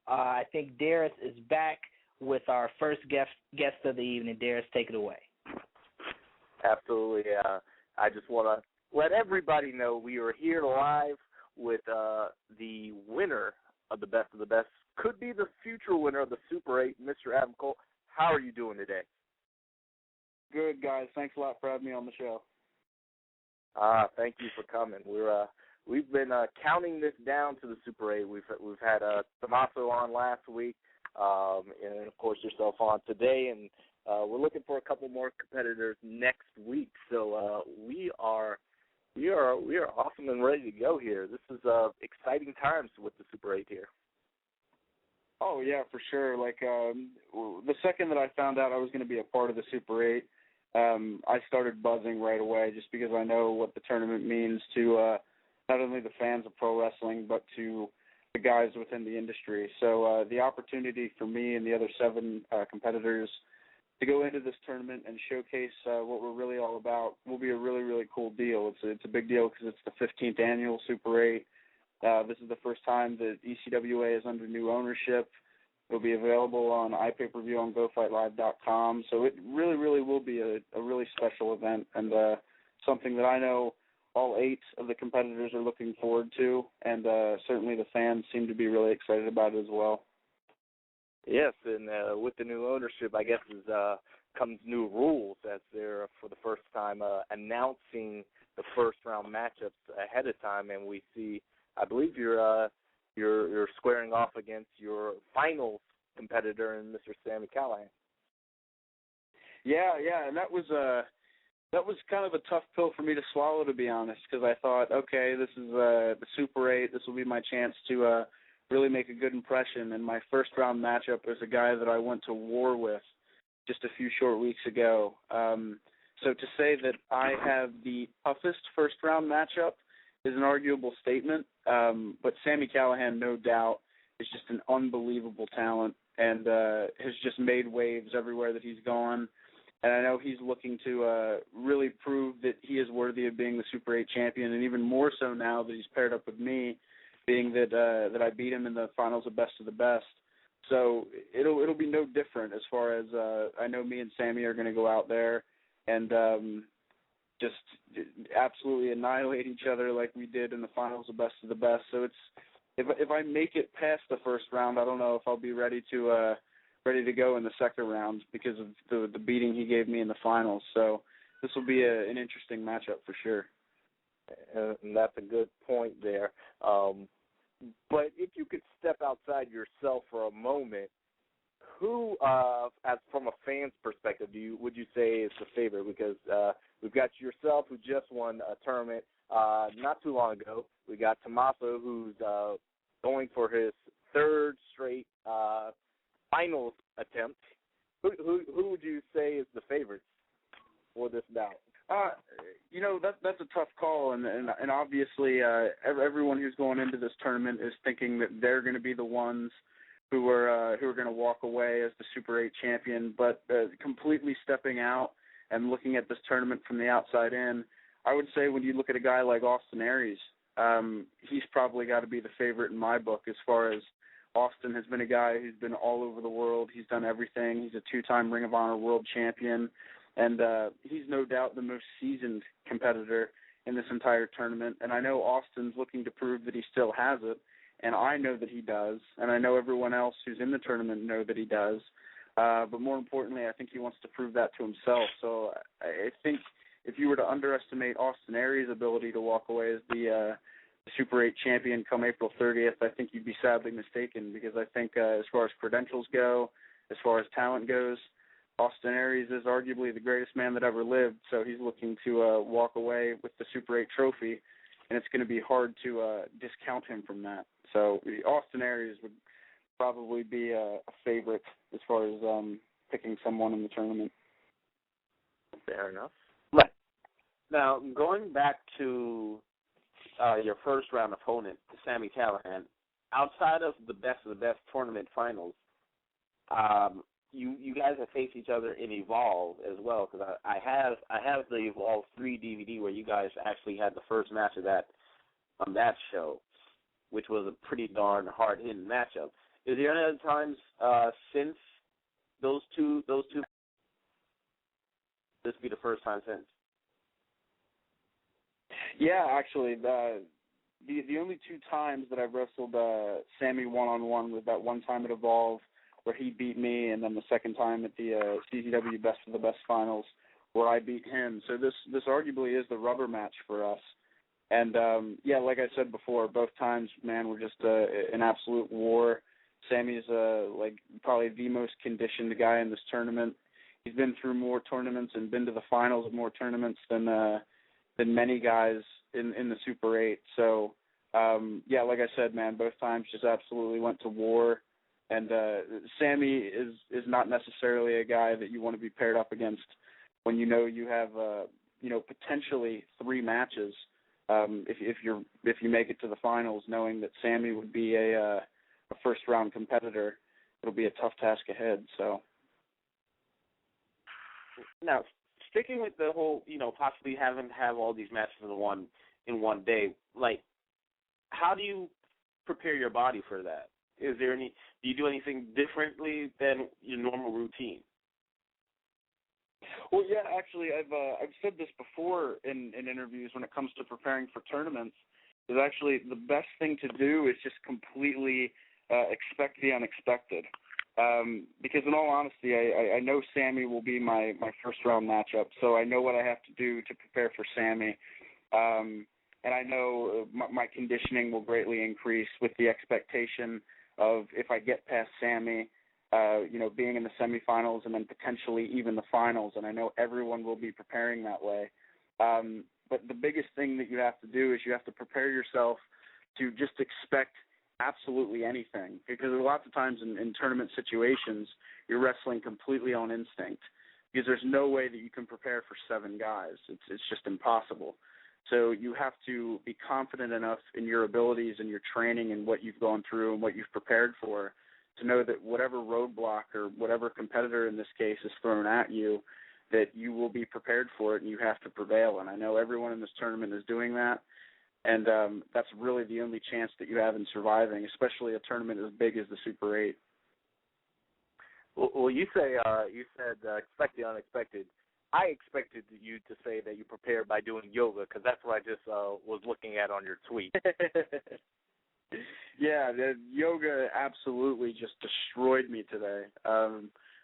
I think Darius is back with our first guest of the evening. Darius, take it away. Absolutely. I just want to let everybody know we are here live with the winner of the best, could be the future winner of the Super 8, Mr. Adam Cole. How are you doing today? Good, guys. Thanks a lot for having me on the show. Thank you for coming. We've been counting this down to the Super 8. We've had Tommaso on last week, and of course yourself on today, and we're looking for a couple more competitors next week. So we are awesome and ready to go here. This is exciting times with the Super 8 here. Oh yeah, for sure. Like the second that I found out I was going to be a part of the Super 8, I started buzzing right away, just because I know what the tournament means to not only the fans of pro wrestling, but to the guys within the industry. So the opportunity for me and the other 7 competitors to go into this tournament and showcase what we're really all about will be a really, really cool deal. It's a big deal because it's the 15th annual Super 8. This is the first time that ECWA is under new ownership. It'll be available on iPay-per-view on GoFightLive.com. So it really, really will be a really special event, and something that I know all 8 of the competitors are looking forward to, and certainly the fans seem to be really excited about it as well. Yes, and with the new ownership, I guess, comes new rules, as they're for the first time announcing the first-round matchups ahead of time, and we see, I believe you're squaring off against your finals competitor, in Mr. Sami Callihan. Yeah, and that was kind of a tough pill for me to swallow, to be honest, because I thought, okay, this is the Super 8. This will be my chance to really make a good impression. And my first-round matchup is a guy that I went to war with just a few short weeks ago. So to say that I have the toughest first-round matchup is an arguable statement, but Sami Callihan, no doubt, is just an unbelievable talent and has just made waves everywhere that he's gone. And I know he's looking to really prove that he is worthy of being the Super 8 champion, and even more so now that he's paired up with me, being that I beat him in the finals of Best of the Best. So it'll be no different as far as I know me and Sami are going to go out there and just absolutely annihilate each other like we did in the finals of Best of the Best. So it's if I make it past the first round, I don't know if I'll be ready to go in the second round because of the beating he gave me in the finals. So this will be an interesting matchup for sure. And that's a good point there. But if you could step outside yourself for a moment, who, as from a fan's perspective, would you say is the favorite? Because we've got yourself, who just won a tournament not too long ago. We got Tommaso, who's going for his 3rd straight finals attempt. Who would you say is the favorite for this bout? That's a tough call, and obviously everyone who's going into this tournament is thinking that they're going to be the ones who are going to walk away as the Super 8 champion. But completely stepping out and looking at this tournament from the outside in, I would say when you look at a guy like Austin Aries, he's probably got to be the favorite in my book, as far as Austin has been a guy who's been all over the world. He's done everything. He's a 2-time Ring of Honor world champion. And he's no doubt the most seasoned competitor in this entire tournament. And I know Austin's looking to prove that he still has it, and I know that he does, and I know everyone else who's in the tournament know that he does. But more importantly, I think he wants to prove that to himself. So I think if you were to underestimate Austin Aries' ability to walk away as the Super 8 champion come April 30th, I think you'd be sadly mistaken, because I think as far as credentials go, as far as talent goes, Austin Aries is arguably the greatest man that ever lived, so he's looking to walk away with the Super 8 trophy, and it's going to be hard to discount him from that. So Austin Aries would probably be a favorite as far as picking someone in the tournament. Fair enough. Right. Now, going back to your first-round opponent, Sami Callihan, outside of the Best tournament finals, you guys have faced each other in Evolve as well, because I have the Evolve 3 DVD where you guys actually had the first match of that on that show, which was a pretty darn hard-hitting matchup. Is there any other times since those two? This be the first time since? Yeah, actually, the only two times that I've wrestled Sammy one-on-one was that one time at Evolve where he beat me, and then the second time at the CZW Best of the Best Finals where I beat him. So this arguably is the rubber match for us. And, yeah, like I said before, both times, man, were just an absolute war. Sammy's, like, probably the most conditioned guy in this tournament. He's been through more tournaments and been to the finals of more tournaments than many guys in the Super 8. So, yeah, like I said, man, both times just absolutely went to war. And Sammy is not necessarily a guy that you want to be paired up against when you know you have, potentially 3 matches. If you make it to the finals, knowing that Sammy would be a first round competitor, it'll be a tough task ahead. So now, sticking with the whole, possibly having to have all these matches in one day, like, how do you prepare your body for that? Do you do anything differently than your normal routine? Well, yeah, actually, I've said this before in interviews when it comes to preparing for tournaments, is actually the best thing to do is just completely expect the unexpected. Because in all honesty, I know Sammy will be my first round matchup, so I know what I have to do to prepare for Sammy. And I know my conditioning will greatly increase with the expectation of, if I get past Sammy, being in the semifinals and then potentially even the finals, and I know everyone will be preparing that way. But the biggest thing that you have to do is you have to prepare yourself to just expect absolutely anything, because lots of times in tournament situations, you're wrestling completely on instinct, because there's no way that you can prepare for 7 guys. It's just impossible. So you have to be confident enough in your abilities and your training and what you've gone through and what you've prepared for, to know that whatever roadblock or whatever competitor in this case is thrown at you, that you will be prepared for it and you have to prevail. And I know everyone in this tournament is doing that, and that's really the only chance that you have in surviving, especially a tournament as big as the Super 8. Well, you said expect the unexpected. I expected you to say that you prepared by doing yoga, because that's what I just was looking at on your tweet. Yeah, the yoga absolutely just destroyed me today.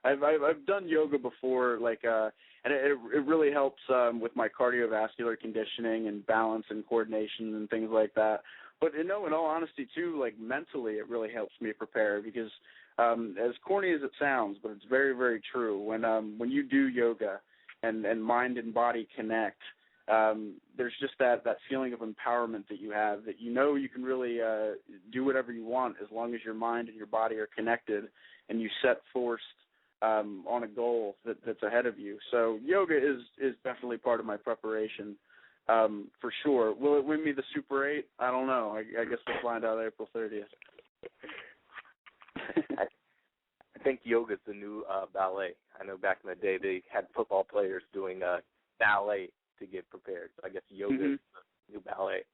I've done yoga before, and it really helps with my cardiovascular conditioning and balance and coordination and things like that. But in all honesty too, like mentally, it really helps me prepare, because as corny as it sounds, but it's very, very true. When you do yoga and mind and body connect, there's just that feeling of empowerment that you have, that you can really do whatever you want as long as your mind and your body are connected and you set forth on a goal that's ahead of you. So yoga is definitely part of my preparation, for sure. Will it win me the Super 8? I don't know. I guess we'll find out April 30th. I think yoga's the new ballet. I know back in the day they had football players doing ballet to get prepared. So I guess yoga is the new ballet.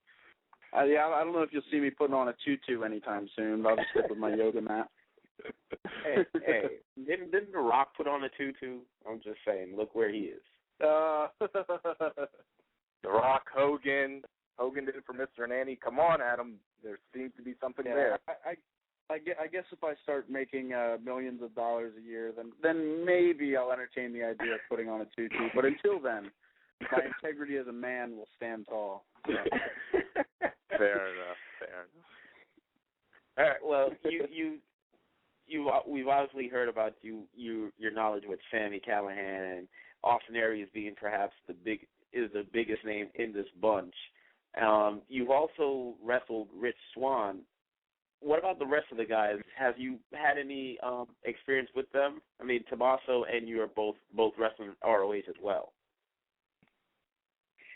Yeah, I don't know if you'll see me putting on a tutu anytime soon, but I'll just stick with my yoga mat. Hey, didn't The Rock put on a tutu? I'm just saying, look where he is. The Rock, Hogan did it for Mr. Nanny. Come on, Adam. There seems to be something there. I guess if I start making millions of dollars a year, then maybe I'll entertain the idea of putting on a tutu. But until then, my integrity as a man will stand tall. So. Fair enough. All right. Well, we've obviously heard about your knowledge with Sami Callihan, and Austin Aries being perhaps the biggest name in this bunch. You've also wrestled Rich Swann. What about the rest of the guys? Have you had any experience with them? I mean, Tommaso and you are both wrestling ROH as well.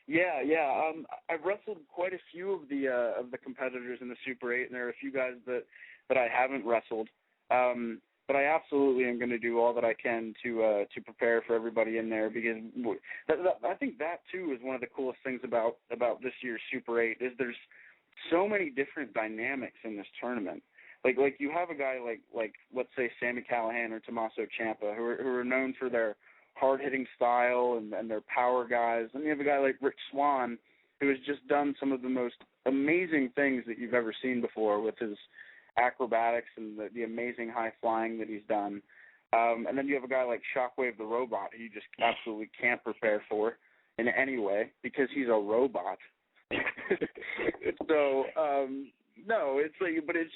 Yeah. I've wrestled quite a few of the competitors in the Super 8, and there are a few guys that I haven't wrestled. But I absolutely am going to do all that I can to prepare for everybody in there, because I think that too is one of the coolest things about this year's Super 8 is there's so many different dynamics in this tournament. like you have a guy like let's say Sami Callihan or Tommaso Ciampa who are known for their hard-hitting style and their power guys. And you have a guy like Rich Swann who has just done some of the most amazing things that you've ever seen before with his acrobatics and the amazing high flying that he's done. And then you have a guy like Shockwave the Robot who you just absolutely can't prepare for in any way because he's a robot. So, no, it's like, but it's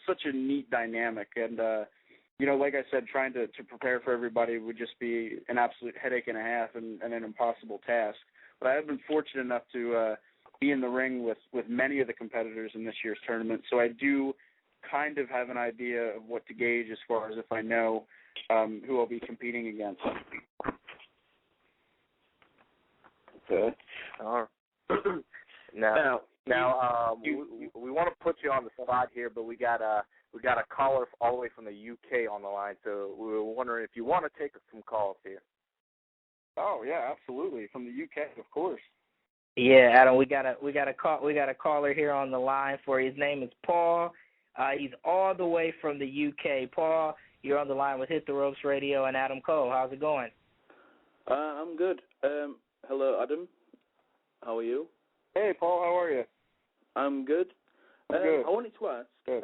such a neat dynamic. And, like I said, trying to prepare for everybody would just be an absolute headache and a half and an impossible task. But I have been fortunate enough to be in the ring with many of the competitors in this year's tournament. So I do kind of have an idea of what to gauge as far as if I know who I'll be competing against. Good. All right. Now, we want to put you on the spot here, but we got a caller all the way from the UK on the line, so we were wondering if you want to take some calls here. Oh yeah, absolutely, from the UK, of course. Yeah, Adam, we got a caller here on the line for you. His name is Paul. He's all the way from the UK. Paul, you're on the line with Hit the Ropes Radio and Adam Cole. How's it going? I'm good. Hello, Adam. How are you? Hey, Paul. How are you? I'm good. Good. I wanted to ask. Good.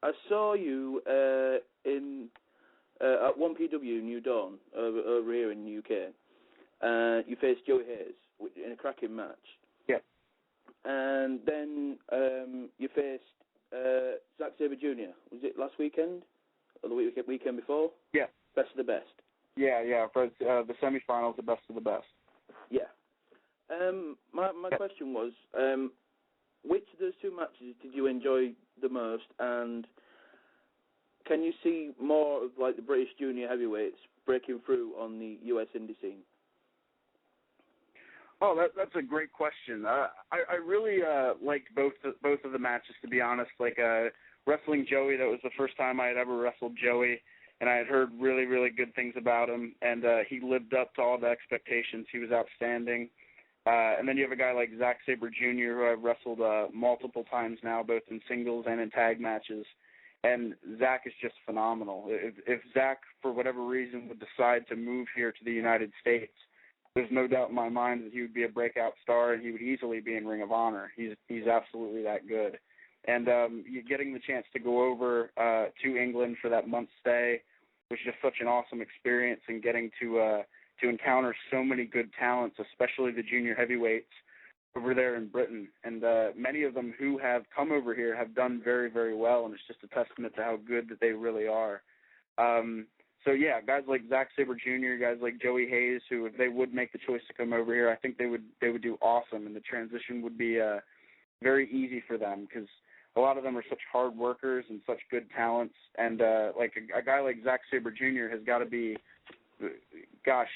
I saw you at 1PW New Dawn over here in the UK. You faced Joey Hayes in a cracking match. Yeah. And then you faced Zack Sabre Jr. Was it last weekend or the weekend before? Yeah. Best of the best. Yeah. For the semifinals, the best of the best. Yeah. My question was, which of those two matches did you enjoy the most, and can you see more of like the British junior heavyweights breaking through on the US indie scene? Oh, that's a great question. I really liked both of the matches, to be honest. Like wrestling Joey, that was the first time I had ever wrestled Joey, and I had heard really, really good things about him, and he lived up to all the expectations. He was outstanding. And then you have a guy like Zack Sabre Jr., who I've wrestled multiple times now, both in singles and in tag matches. And Zack is just phenomenal. If Zack, for whatever reason, would decide to move here to the United States, there's no doubt in my mind that he would be a breakout star, and he would easily be in Ring of Honor. He's absolutely that good. And getting the chance to go over to England for that month stay was just such an awesome experience, and getting to encounter so many good talents, especially the junior heavyweights over there in Britain. And many of them who have come over here have done very, very well, and it's just a testament to how good that they really are. So, yeah, guys like Zack Sabre Jr., guys like Joey Hayes, who, if they would make the choice to come over here, I think they would do awesome, and the transition would be very easy for them, because a lot of them are such hard workers and such good talents. And like a guy like Zack Sabre Jr. has got to be,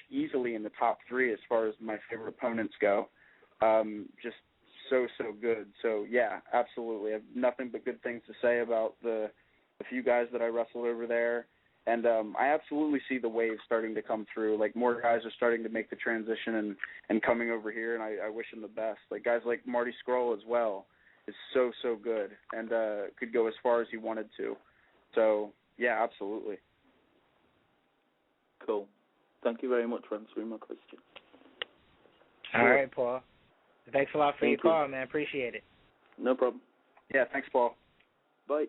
easily in the top 3 as far as my favorite opponents go. Just so good. So, yeah, absolutely. I have nothing but good things to say about the few guys that I wrestled over there. And I absolutely see the wave starting to come through. Like, more guys are starting to make the transition and coming over here, and I wish them the best. Like, guys like Marty Scurll as well is so good, and could go as far as he wanted to. So, yeah, absolutely. Cool. Thank you very much for answering my question. All right, Paul. Thanks a lot for your call, man. Appreciate it. No problem. Yeah, thanks, Paul. Bye.